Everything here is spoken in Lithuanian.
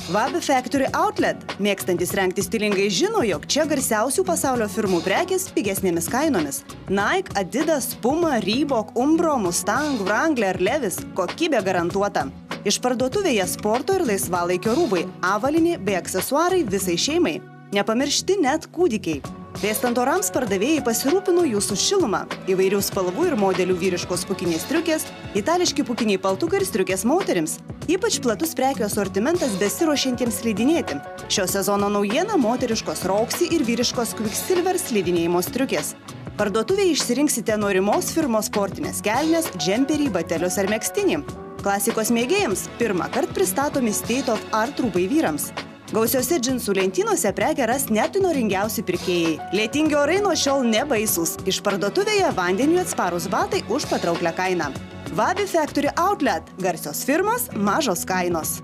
Wabi Factory Outlet, mėgstantis rengti stilingai, žino, jog čia garsiausių pasaulio firmų prekės pigesnėmis kainomis. Nike, Adidas, Puma, Reebok, Umbro, Mustang, Wrangler, Levis – kokybė garantuota. Iš parduotuvėje sporto ir laisvalaikio rūbai, avalynė bei aksesuarai visai šeimai. Nepamiršti net kūdikiai. Vėstant orams pardavėjai pasirūpino jūsų šilumą. Įvairių spalvų ir modelių vyriškos pūkinės striukės, itališki pūkiniai paltukai ir striukės moterims. Ypač platus prekių asortimentas besiruošiantiems slidinėti. Šio sezono naujiena – moteriškos Roxy ir vyriškos Quicksilver slidinėjimo striukės. Parduotuvėje išsirinksite norimos firmos sportinės kelnes, džemperį, batelius ar megztinį. Klasikos mėgėjams pirmą kartą pristatomi State of Art rūbai vyrams. Gausiose džinsų lentynose prekę ras net įnoringiausi pirkėjai. Lietingi orai nuo šiol nebaisus. Iš parduotuvėje vandeniui atsparūs batai už patrauklią kainą. Wabi Factory Outlet – garsios firmos, mažos kainos.